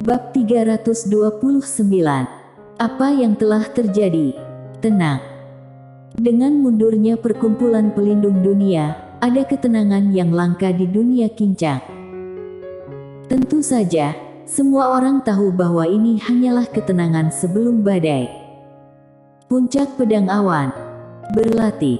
Bab 329. Apa yang telah terjadi? Tenang. Dengan mundurnya perkumpulan pelindung dunia, ada ketenangan yang langka di dunia Kincang. Tentu saja, semua orang tahu bahwa ini hanyalah ketenangan sebelum badai. Puncak pedang awan. Berlatih.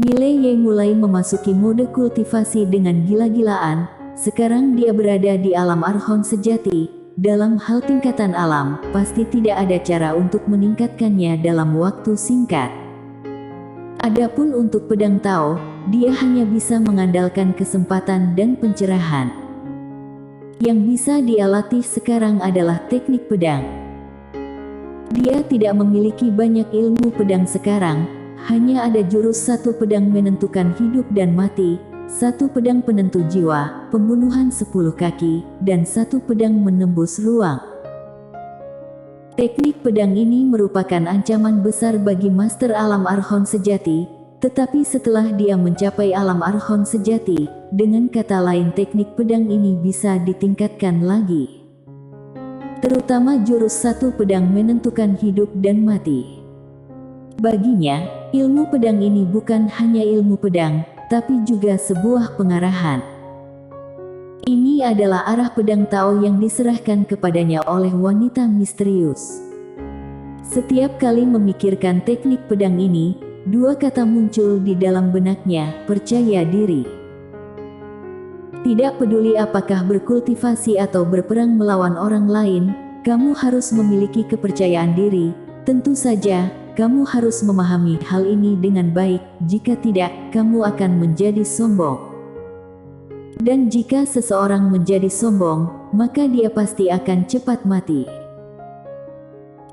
Mileye mulai memasuki mode kultivasi dengan gila-gilaan. Sekarang dia berada di alam Archon sejati. Dalam hal tingkatan alam, pasti tidak ada cara untuk meningkatkannya dalam waktu singkat. Adapun untuk pedang Tao, dia hanya bisa mengandalkan kesempatan dan pencerahan. Yang bisa dia latih sekarang adalah teknik pedang. Dia tidak memiliki banyak ilmu pedang sekarang, hanya ada jurus satu pedang menentukan hidup dan mati, satu pedang penentu jiwa, pembunuhan 10 kaki, dan satu pedang menembus ruang. Teknik pedang ini merupakan ancaman besar bagi Master Alam Archon sejati, tetapi setelah dia mencapai Alam Archon sejati, dengan kata lain teknik pedang ini bisa ditingkatkan lagi. Terutama jurus satu pedang menentukan hidup dan mati. Baginya, ilmu pedang ini bukan hanya ilmu pedang, tapi juga sebuah pengarahan. Ini adalah arah pedang Tao yang diserahkan kepadanya oleh wanita misterius. Setiap kali memikirkan teknik pedang ini, dua kata muncul di dalam benaknya, percaya diri. Tidak peduli apakah berkultivasi atau berperang melawan orang lain, kamu harus memiliki kepercayaan diri. Tentu saja, kamu harus memahami hal ini dengan baik, jika tidak, kamu akan menjadi sombong. Dan jika seseorang menjadi sombong, maka dia pasti akan cepat mati.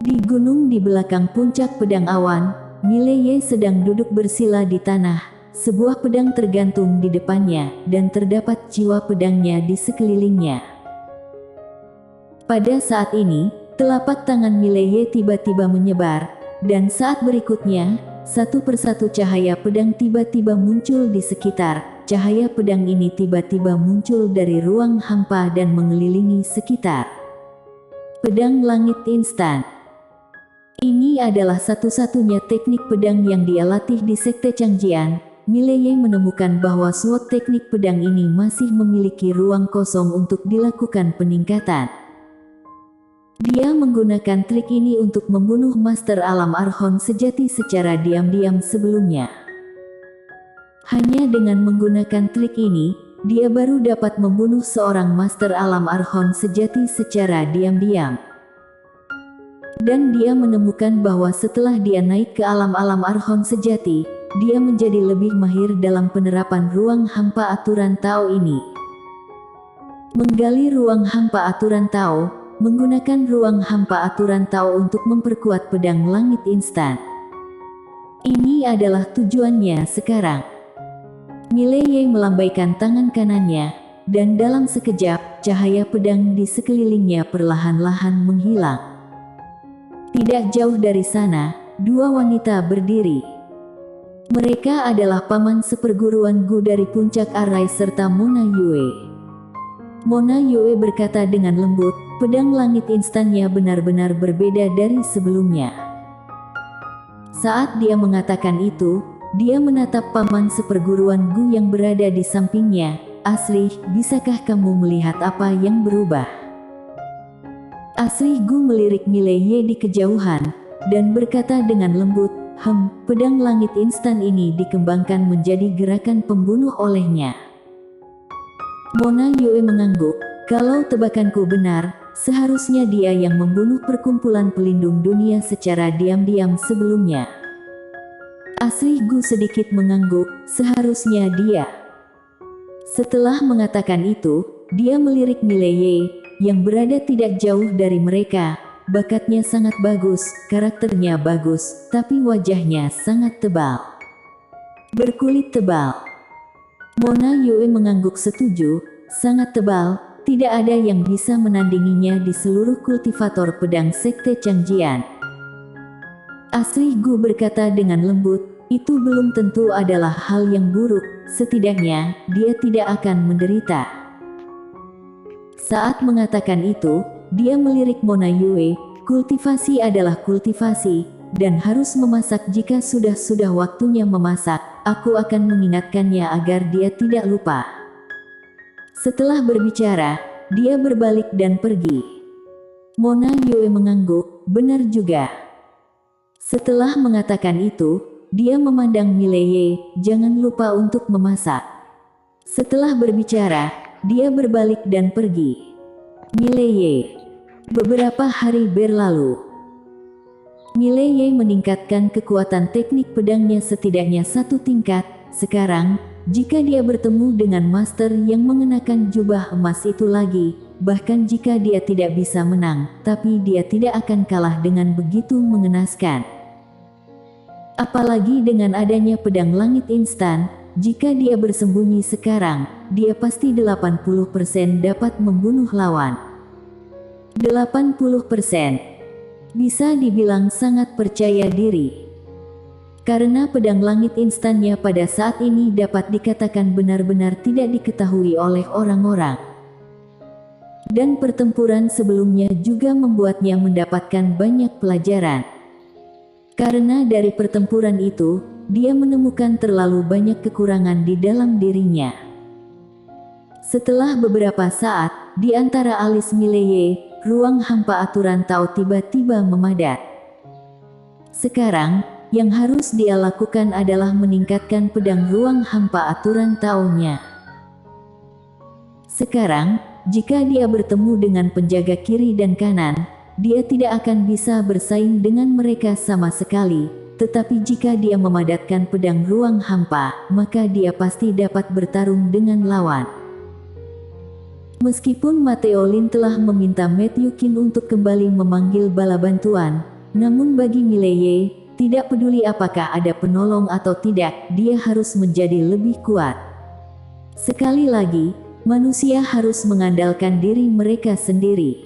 Di gunung di belakang puncak pedang awan, Mileye sedang duduk bersila di tanah, sebuah pedang tergantung di depannya, dan terdapat jiwa pedangnya di sekelilingnya. Pada saat ini, telapak tangan Mileye tiba-tiba menyebar, dan saat berikutnya, satu persatu cahaya pedang tiba-tiba muncul di sekitar. Cahaya pedang ini tiba-tiba muncul dari ruang hampa dan mengelilingi sekitar. Pedang langit instan. Ini adalah satu-satunya teknik pedang yang dia latih di Sekte Changjian. Mileye menemukan bahwa SWOT teknik pedang ini masih memiliki ruang kosong untuk dilakukan peningkatan. Dia menggunakan trik ini untuk membunuh Master Alam Archon sejati secara diam-diam sebelumnya. Hanya dengan menggunakan trik ini, dia baru dapat membunuh seorang Master Alam Archon sejati secara diam-diam. Dan dia menemukan bahwa setelah dia naik ke alam-alam Archon sejati, dia menjadi lebih mahir dalam penerapan ruang hampa aturan Tao ini. Menggali ruang hampa aturan Tao, menggunakan ruang hampa aturan Tao untuk memperkuat pedang langit instan. Ini adalah tujuannya sekarang. Mileye melambaikan tangan kanannya, dan dalam sekejap, cahaya pedang di sekelilingnya perlahan-lahan menghilang. Tidak jauh dari sana, dua wanita berdiri. Mereka adalah paman seperguruan Gu dari puncak Arai serta Mona Yue. Mona Yue berkata dengan lembut, pedang langit instannya benar-benar berbeda dari sebelumnya. Saat dia mengatakan itu, dia menatap paman seperguruan Gu yang berada di sampingnya. Asri, bisakah kamu melihat apa yang berubah? Asri Gu melirik Mileye di kejauhan, dan berkata dengan lembut, pedang langit instan ini dikembangkan menjadi gerakan pembunuh olehnya. Mona Yue mengangguk, kalau tebakanku benar, seharusnya dia yang membunuh perkumpulan pelindung dunia secara diam-diam sebelumnya. Asri Gu sedikit mengangguk, seharusnya dia. Setelah mengatakan itu, dia melirik Mileye, yang berada tidak jauh dari mereka. Bakatnya sangat bagus, karakternya bagus, tapi wajahnya sangat tebal. Berkulit tebal. Mona Yue mengangguk setuju, sangat tebal, tidak ada yang bisa menandinginya di seluruh kultivator pedang Sekte Changjian. Asri Gu berkata dengan lembut, itu belum tentu adalah hal yang buruk, setidaknya, dia tidak akan menderita. Saat mengatakan itu, dia melirik Mona Yue, kultivasi adalah kultivasi, dan harus memasak jika sudah waktunya memasak. Aku akan mengingatkannya agar dia tidak lupa. Setelah berbicara, dia berbalik dan pergi. Mona Yue mengangguk, benar juga. Setelah mengatakan itu, dia memandang Mileye, jangan lupa untuk memasak. Setelah berbicara, dia berbalik dan pergi. Mileye. Beberapa hari berlalu. Mileye meningkatkan kekuatan teknik pedangnya setidaknya 1 tingkat. Sekarang, jika dia bertemu dengan master yang mengenakan jubah emas itu lagi, bahkan jika dia tidak bisa menang, tapi dia tidak akan kalah dengan begitu mengenaskan. Apalagi dengan adanya pedang langit instan, jika dia bersembunyi sekarang, dia pasti 80% dapat membunuh lawan. 80%. Bisa dibilang sangat percaya diri. Karena pedang langit instannya pada saat ini dapat dikatakan benar-benar tidak diketahui oleh orang-orang. Dan pertempuran sebelumnya juga membuatnya mendapatkan banyak pelajaran. Karena dari pertempuran itu, dia menemukan terlalu banyak kekurangan di dalam dirinya. Setelah beberapa saat, di antara alis Mileye, ruang hampa aturan Tao tiba-tiba memadat. Sekarang, yang harus dia lakukan adalah meningkatkan pedang ruang hampa aturan Tao-nya. Sekarang, jika dia bertemu dengan penjaga kiri dan kanan, dia tidak akan bisa bersaing dengan mereka sama sekali. Tetapi jika dia memadatkan pedang ruang hampa, maka dia pasti dapat bertarung dengan lawan. Meskipun Mateo Lin telah meminta Matthew Kin untuk kembali memanggil bala bantuan, namun bagi Mileye, tidak peduli apakah ada penolong atau tidak, dia harus menjadi lebih kuat. Sekali lagi, manusia harus mengandalkan diri mereka sendiri.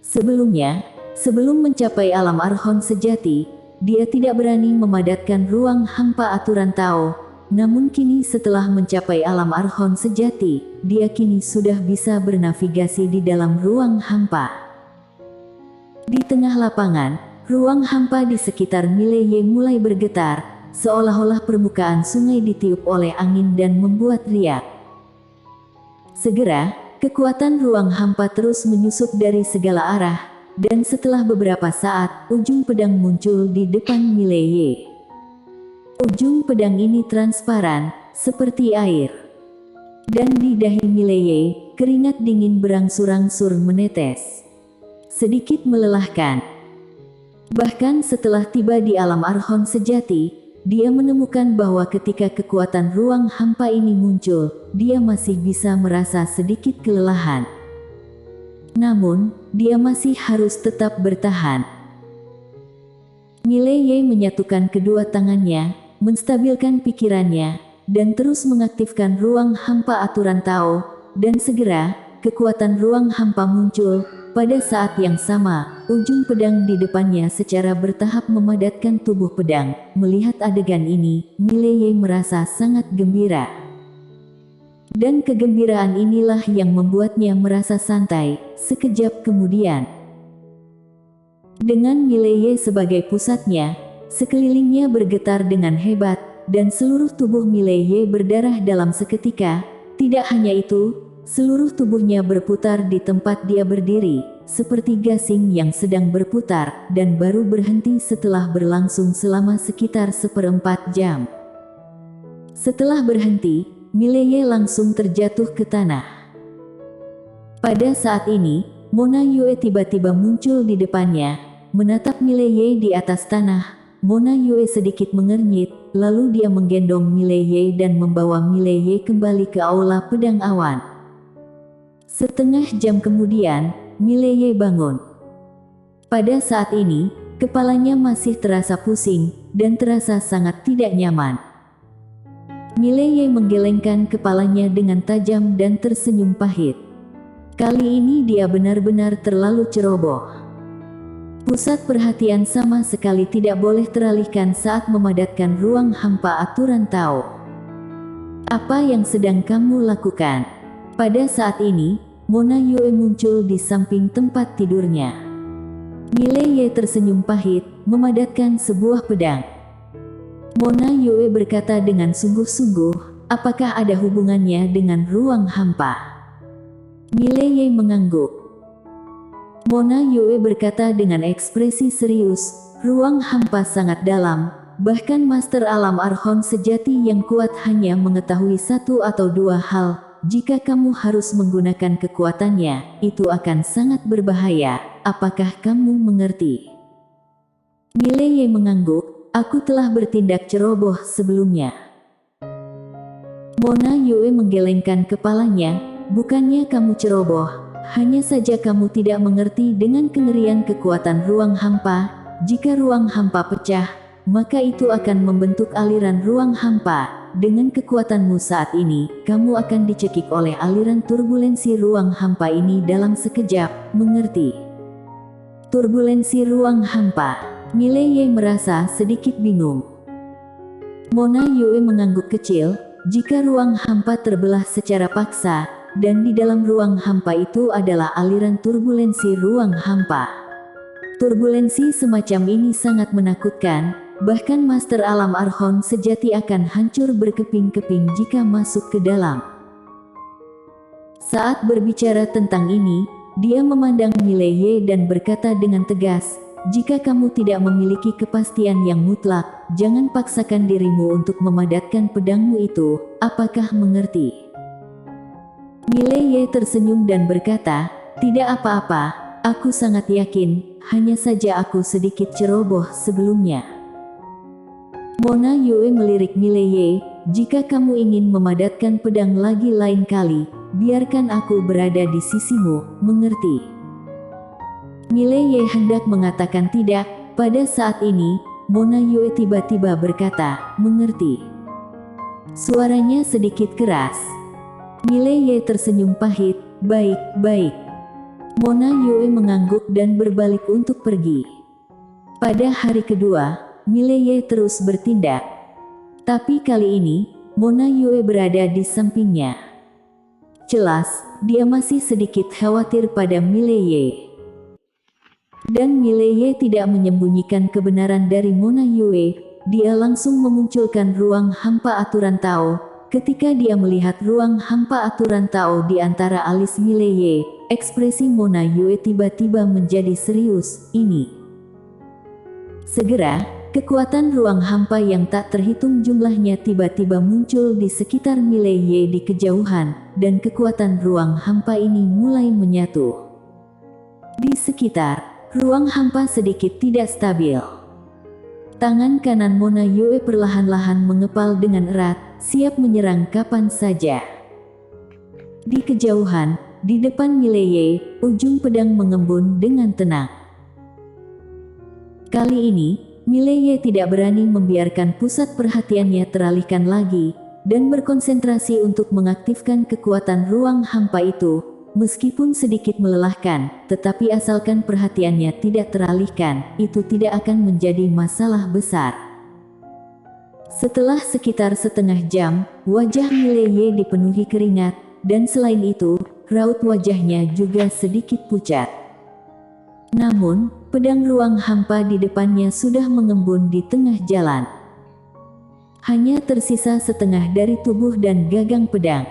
Sebelumnya, sebelum mencapai alam Archon sejati, dia tidak berani memadatkan ruang hampa aturan Tao. Namun kini setelah mencapai alam Archon sejati, dia kini sudah bisa bernavigasi di dalam ruang hampa. Di tengah lapangan, ruang hampa di sekitar Mileye mulai bergetar, seolah-olah permukaan sungai ditiup oleh angin dan membuat riak. Segera, kekuatan ruang hampa terus menyusup dari segala arah, dan setelah beberapa saat, ujung pedang muncul di depan Mileye. Ujung pedang ini transparan, seperti air. Dan di dahi Mileye, keringat dingin berangsur-angsur menetes. Sedikit melelahkan. Bahkan setelah tiba di alam Archon sejati, dia menemukan bahwa ketika kekuatan ruang hampa ini muncul, dia masih bisa merasa sedikit kelelahan. Namun, dia masih harus tetap bertahan. Mileye menyatukan kedua tangannya, menstabilkan pikirannya, dan terus mengaktifkan ruang hampa aturan Tao, dan segera, kekuatan ruang hampa muncul. Pada saat yang sama, ujung pedang di depannya secara bertahap memadatkan tubuh pedang. Melihat adegan ini, Mileye merasa sangat gembira. Dan kegembiraan inilah yang membuatnya merasa santai. Sekejap kemudian, dengan Mileye sebagai pusatnya, sekelilingnya bergetar dengan hebat, dan seluruh tubuh Mileye berdarah dalam seketika. Tidak hanya itu, seluruh tubuhnya berputar di tempat dia berdiri, seperti gasing yang sedang berputar, dan baru berhenti setelah berlangsung selama sekitar 1/4 jam. Setelah berhenti, Mileye langsung terjatuh ke tanah. Pada saat ini, Mona Yue tiba-tiba muncul di depannya, menatap Mileye di atas tanah. Mona Yue sedikit mengernyit, lalu dia menggendong Mileye dan membawa Mileye kembali ke aula pedang awan. Setengah jam kemudian, Mileye bangun. Pada saat ini, kepalanya masih terasa pusing, dan terasa sangat tidak nyaman. Mileye menggelengkan kepalanya dengan tajam dan tersenyum pahit. Kali ini dia benar-benar terlalu ceroboh. Pusat perhatian sama sekali tidak boleh teralihkan saat memadatkan ruang hampa aturan Tao. Apa yang sedang kamu lakukan? Pada saat ini, Mona Yue muncul di samping tempat tidurnya. Mileye tersenyum pahit, memadatkan sebuah pedang. Mona Yue berkata dengan sungguh-sungguh, apakah ada hubungannya dengan ruang hampa? Mileye mengangguk. Mona Yue berkata dengan ekspresi serius, ruang hampa sangat dalam, bahkan Master Alam Archon sejati yang kuat hanya mengetahui satu atau dua hal. Jika kamu harus menggunakan kekuatannya, itu akan sangat berbahaya. Apakah kamu mengerti? Mileye mengangguk, aku telah bertindak ceroboh sebelumnya. Mona Yue menggelengkan kepalanya, bukannya kamu ceroboh. Hanya saja kamu tidak mengerti dengan kengerian kekuatan ruang hampa. Jika ruang hampa pecah, maka itu akan membentuk aliran ruang hampa. Dengan kekuatanmu saat ini, kamu akan dicekik oleh aliran turbulensi ruang hampa ini dalam sekejap, mengerti? Turbulensi ruang hampa. Mileye merasa sedikit bingung. Mona Yue mengangguk kecil, jika ruang hampa terbelah secara paksa, dan di dalam ruang hampa itu adalah aliran turbulensi ruang hampa. Turbulensi semacam ini sangat menakutkan, bahkan Master Alam Archon sejati akan hancur berkeping-keping jika masuk ke dalam. Saat berbicara tentang ini, dia memandang Mileye dan berkata dengan tegas, jika kamu tidak memiliki kepastian yang mutlak, jangan paksakan dirimu untuk memadatkan pedangmu itu, apakah mengerti? Mileye tersenyum dan berkata, tidak apa-apa, aku sangat yakin, hanya saja aku sedikit ceroboh sebelumnya. Mona Yue melirik Mileye, jika kamu ingin memadatkan pedang lagi lain kali, biarkan aku berada di sisimu, mengerti? Mileye hendak mengatakan tidak, pada saat ini, Mona Yue tiba-tiba berkata, mengerti. Suaranya sedikit keras. Mileye tersenyum pahit, baik. Mona Yue mengangguk dan berbalik untuk pergi. Pada hari kedua, Mileye terus bertindak. Tapi kali ini, Mona Yue berada di sampingnya. Jelas, dia masih sedikit khawatir pada Mileye. Dan Mileye tidak menyembunyikan kebenaran dari Mona Yue, dia langsung memunculkan ruang hampa aturan Tao. Ketika dia melihat ruang hampa aturan Tao di antara alis Mileye, ekspresi Mona Yue tiba-tiba menjadi serius. Ini. Segera, kekuatan ruang hampa yang tak terhitung jumlahnya tiba-tiba muncul di sekitar Mileye di kejauhan, dan kekuatan ruang hampa ini mulai menyatu. Di sekitar, ruang hampa sedikit tidak stabil. Tangan kanan Mona Yue perlahan-lahan mengepal dengan erat, siap menyerang kapan saja. Di kejauhan, di depan Mileye, ujung pedang mengembun dengan tenang. Kali ini, Mileye tidak berani membiarkan pusat perhatiannya teralihkan lagi, dan berkonsentrasi untuk mengaktifkan kekuatan ruang hampa itu. Meskipun sedikit melelahkan, tetapi asalkan perhatiannya tidak teralihkan, itu tidak akan menjadi masalah besar. Setelah sekitar setengah jam, wajah Mileye dipenuhi keringat, dan selain itu, raut wajahnya juga sedikit pucat. Namun, pedang ruang hampa di depannya sudah mengembun di tengah jalan. Hanya tersisa setengah dari tubuh dan gagang pedang.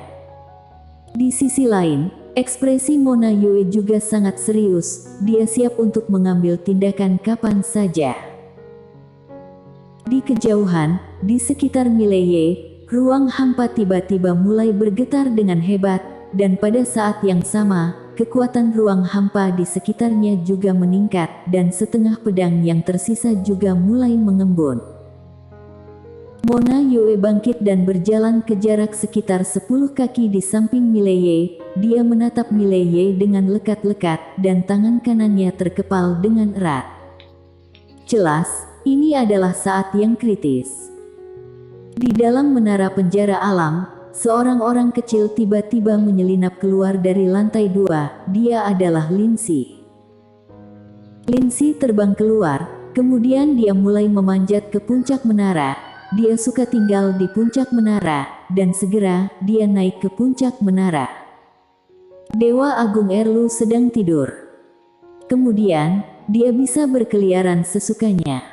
Di sisi lain, ekspresi Mona Yue juga sangat serius, dia siap untuk mengambil tindakan kapan saja. Di kejauhan, di sekitar Mileye, ruang hampa tiba-tiba mulai bergetar dengan hebat, dan pada saat yang sama, kekuatan ruang hampa di sekitarnya juga meningkat, dan setengah pedang yang tersisa juga mulai mengembun. Mona Yue bangkit dan berjalan ke jarak sekitar 10 kaki di samping Mileye. Dia menatap Mileye dengan lekat-lekat, dan tangan kanannya terkepal dengan erat. Jelas, ini adalah saat yang kritis. Di dalam menara penjara alam, seorang orang kecil tiba-tiba menyelinap keluar dari lantai 2. Dia adalah Lindsay. Lindsay terbang keluar, kemudian dia mulai memanjat ke puncak menara. Dia suka tinggal di puncak menara, dan segera dia naik ke puncak menara. Dewa Agung Erlu sedang tidur. Kemudian, dia bisa berkeliaran sesukanya.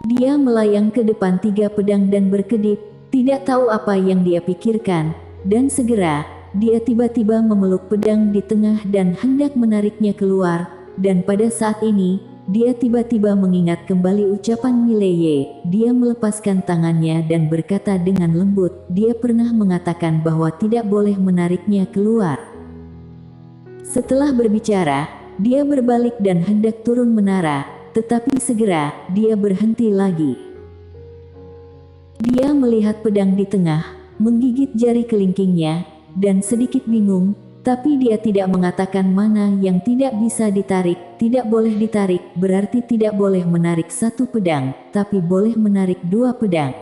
Dia melayang ke depan 3 pedang dan berkedip, tidak tahu apa yang dia pikirkan, dan segera, dia tiba-tiba memeluk pedang di tengah dan hendak menariknya keluar, dan pada saat ini, dia tiba-tiba mengingat kembali ucapan Mileye. Dia melepaskan tangannya dan berkata dengan lembut, dia pernah mengatakan bahwa tidak boleh menariknya keluar. Setelah berbicara, dia berbalik dan hendak turun menara, tetapi segera, dia berhenti lagi. Dia melihat pedang di tengah, menggigit jari kelingkingnya, dan sedikit bingung, tapi dia tidak mengatakan mana yang tidak bisa ditarik. Tidak boleh ditarik, berarti tidak boleh menarik 1 pedang, tapi boleh menarik 2 pedang.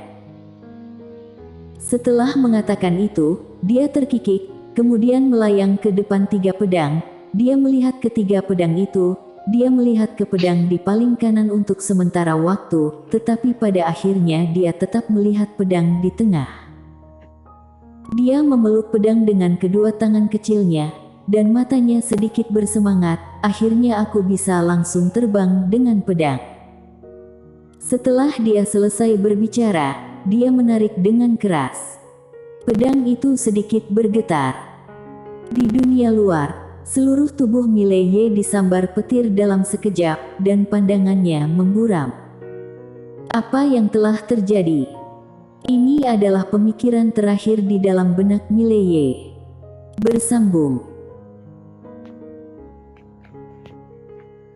Setelah mengatakan itu, dia terkikik, kemudian melayang ke depan 3 pedang. Dia melihat ketiga pedang itu, dia melihat ke pedang di paling kanan untuk sementara waktu, tetapi pada akhirnya dia tetap melihat pedang di tengah. Dia memeluk pedang dengan kedua tangan kecilnya, dan matanya sedikit bersemangat. Akhirnya aku bisa langsung terbang dengan pedang. Setelah dia selesai berbicara, dia menarik dengan keras. Pedang itu sedikit bergetar. Di dunia luar, seluruh tubuh Mileye disambar petir dalam sekejap, dan pandangannya memburam. Apa yang telah terjadi? Ini adalah pemikiran terakhir di dalam benak Mileye. Bersambung.